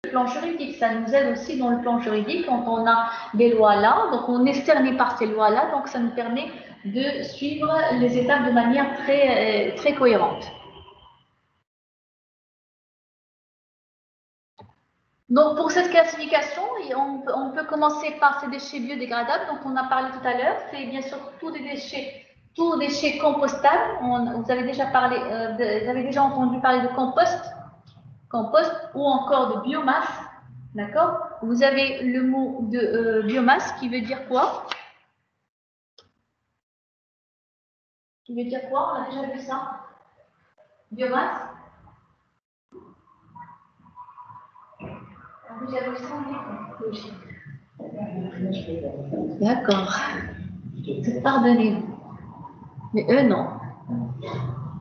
le plan juridique. Ça nous aide aussi dans le plan juridique quand on a des lois là. Donc, on est cerné par ces lois-là. Donc, ça nous permet de suivre les étapes de manière très, très cohérente. Donc, pour cette classification, on peut commencer par ces déchets biodégradables dont on a parlé tout à l'heure. C'est bien sûr tous déchets compostables. Vous avez déjà entendu parler de compost ou encore de biomasse. D'accord? Vous avez le mot de biomasse qui veut dire quoi? Qui veut dire quoi? On a déjà vu ça? Biomasse? D'accord. Pardonnez-vous. Mais eux, non.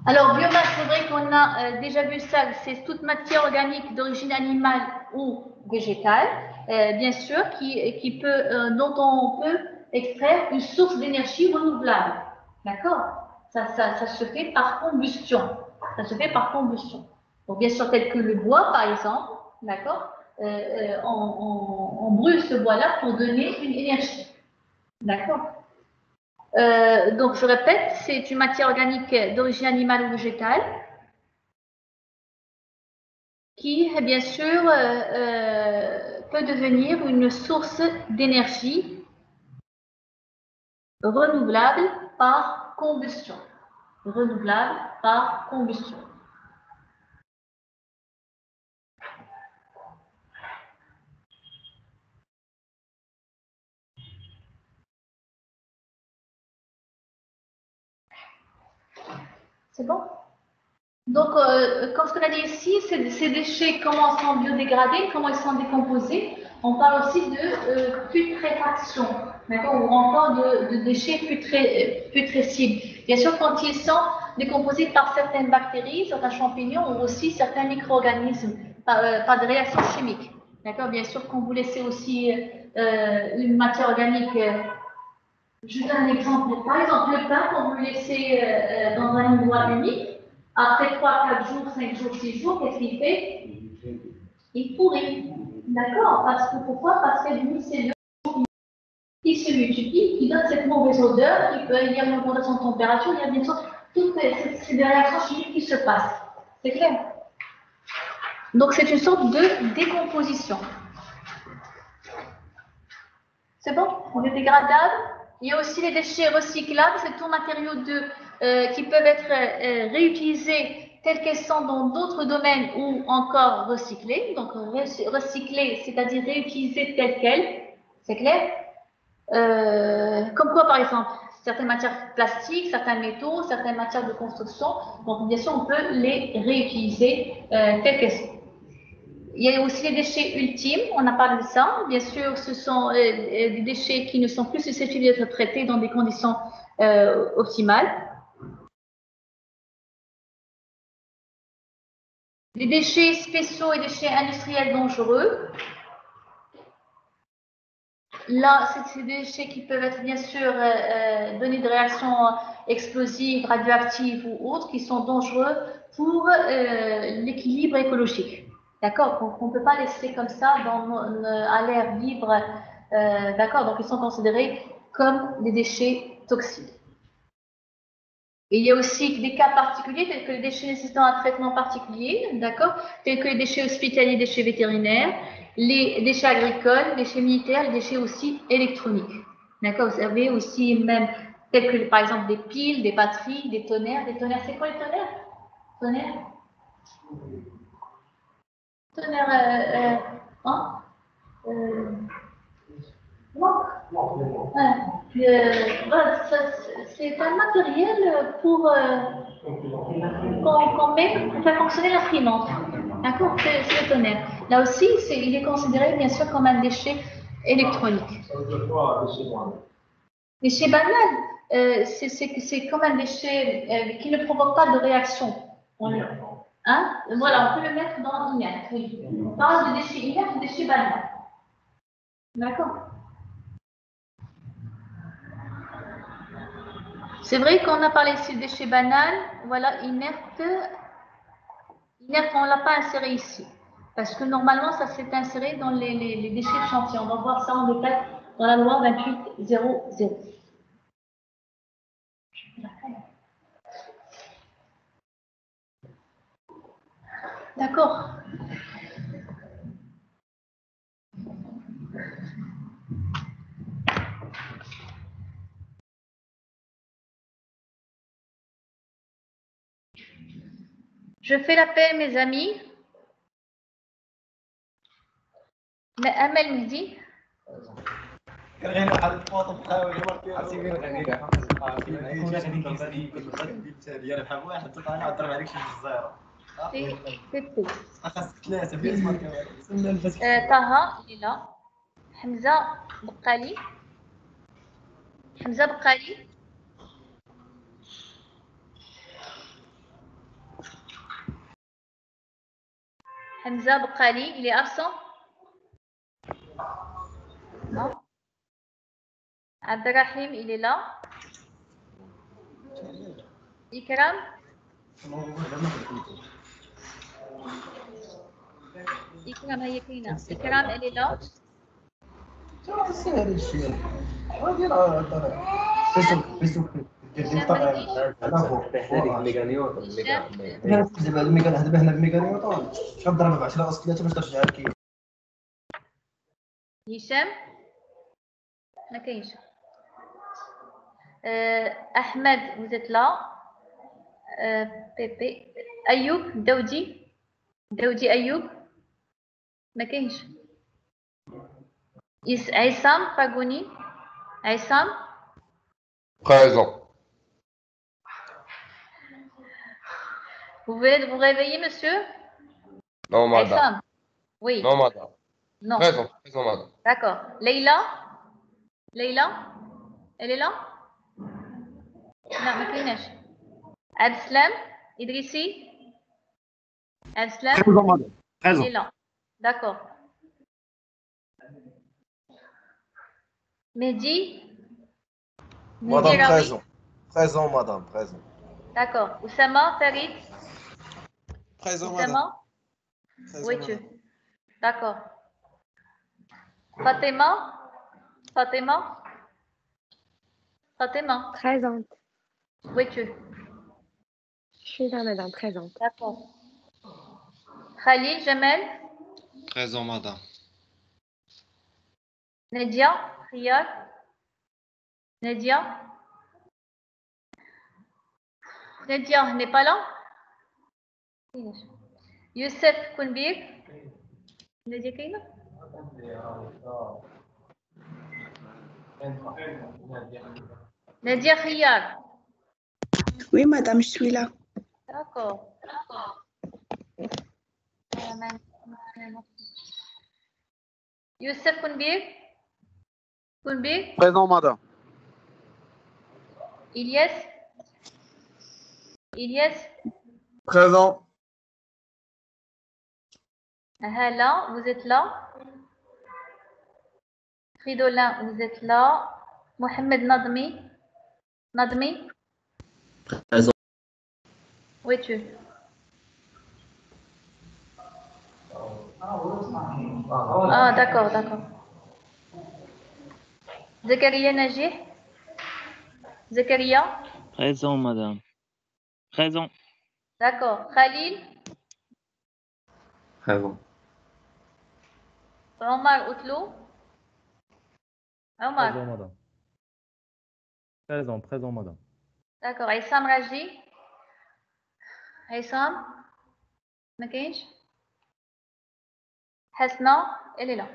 Alors, biomasse, c'est vrai qu'on a déjà vu ça, c'est toute matière organique d'origine animale ou végétale, bien sûr, dont on peut extraire une source d'énergie renouvelable. D'accord? Ça se fait par combustion. Ça se fait par combustion. Donc, bien sûr, tel que le bois, par exemple, d'accord? On brûle ce bois-là pour donner une énergie. D'accord? Donc, je répète, c'est une matière organique d'origine animale ou végétale qui, bien sûr, peut devenir une source d'énergie renouvelable par combustion. Renouvelable par combustion. C'est bon? Donc, comme ce qu'on a dit ici, ces déchets, comment sont biodégradés, comment ils sont décomposés. On parle aussi de putréfaction, d'accord, ou encore de déchets putrescibles. Bien sûr, quand ils sont décomposés par certaines bactéries, certains champignons ou aussi certains micro-organismes par des réactions chimiques. D'accord, bien sûr, quand vous laissez aussi une matière organique, je donne un exemple. Par exemple, le pain, quand vous le laissez dans un endroit humide, après 3, 4 jours, 5 jours, 6 jours, qu'est-ce qu'il fait? Il pourrit. D'accord? Pourquoi? Parce qu'il y a des mycéliums qui se multiplient, qui donnent cette mauvaise odeur, il y a une augmentation de température, il y a bien sûr toutes ces réactions chimiques qui se passent. C'est clair? Donc, c'est une sorte de décomposition. C'est bon? Il est dégradable. Il y a aussi les déchets recyclables, c'est tout matériaux qui peuvent être réutilisés tels qu'elles sont dans d'autres domaines ou encore recyclés. Donc, recyclés, c'est-à-dire réutilisés telles quelles. C'est clair? Comme quoi, par exemple, certaines matières plastiques, certains métaux, certaines matières de construction. Donc, bien sûr, on peut les réutiliser telles qu'elles sont. Il y a aussi les déchets ultimes, on a parlé de ça. Bien sûr, ce sont des déchets qui ne sont plus susceptibles d'être traités dans des conditions optimales. Les déchets spéciaux et déchets industriels dangereux. Là, c'est des déchets qui peuvent être bien sûr donner des réactions explosives, radioactives ou autres qui sont dangereux pour l'équilibre écologique. D'accord? Donc, on ne peut pas laisser comme ça à l'air libre. D'accord? Donc, ils sont considérés comme des déchets toxiques. Et il y a aussi des cas particuliers, tels que les déchets nécessitant un traitement particulier, d'accord? Tels que les déchets hospitaliers, les déchets vétérinaires, les déchets agricoles, les déchets militaires, les déchets aussi électroniques. D'accord? Vous avez aussi même, tels que par exemple des piles, des batteries, des tonnerres. Des tonnerres, c'est quoi les tonnerres? Tonnerres? Tonnerres, hein? Non. C'est un matériel qu'on met pour faire fonctionner l'imprimante. D'accord? C'est le tonnerre. Là aussi, il est considéré bien sûr comme un déchet électronique. Déchet banal, c'est comme un déchet qui ne provoque pas de réaction. Hein? Voilà, on peut le mettre dans l'inerte. Oui. On parle de déchet inerte ou déchet banal. D'accord? C'est vrai qu'on a parlé ici de déchets banals, voilà, inerte, on ne l'a pas inséré ici. Parce que normalement, ça s'est inséré dans les déchets de chantier. On va voir ça en détail dans la loi 28.00. D'accord. Je fais l'appel, mes amis. Mais Amel me dit. Taha, il est là. Hamza Bqali. Hamza Bqali. Hamza Boukhali, il est absent? Non? Abdelrahim, il est là? Ikram? Ikram, هي كاينة. Ikram, elle est là? هشام ما كاينش. احمد vous êtes là. بيبي ايوب داودي ايوب ما كاينش. عصام فاغوني عصام Présent. vous voulez vous réveiller monsieur? Non, madame. عصام oui Non, madame. non Présent, madame. d'accord. Leïla elle est là? لا ما كايناش. عبد السلام إدريسي عبد السلام il est là. D'accord. Mehdi Madame, Raoui. présent. Présent, madame, présent. D'accord. Oussama Farid Présent, Oussama Présent, oui tu madame. d'accord. Fatima Présente. oui tu Je suis là, madame, présente. d'accord. Khalil Jamel Présent, madame. Nadia Riyad Nadia n'est pas là. Youssef Kounbir Nadia كاينة. Nadia Riyad. Oui, madame, je suis là. D'accord. Youssef Kounbir Présent, madame. Ilyes Présent. Hala, vous êtes là. Fridolin, vous êtes là. Mohamed Nadmi Présent. où es-tu? Ah, d'accord. Zakaria Najih Zakaria Présent, madame. Présent. d'accord. Khalil Présent. Omar Outlou Omar Présent, madame. Présent, madame. d'accord. Aïssam Raji Aïssam ما كاينش. Hasna elle est là.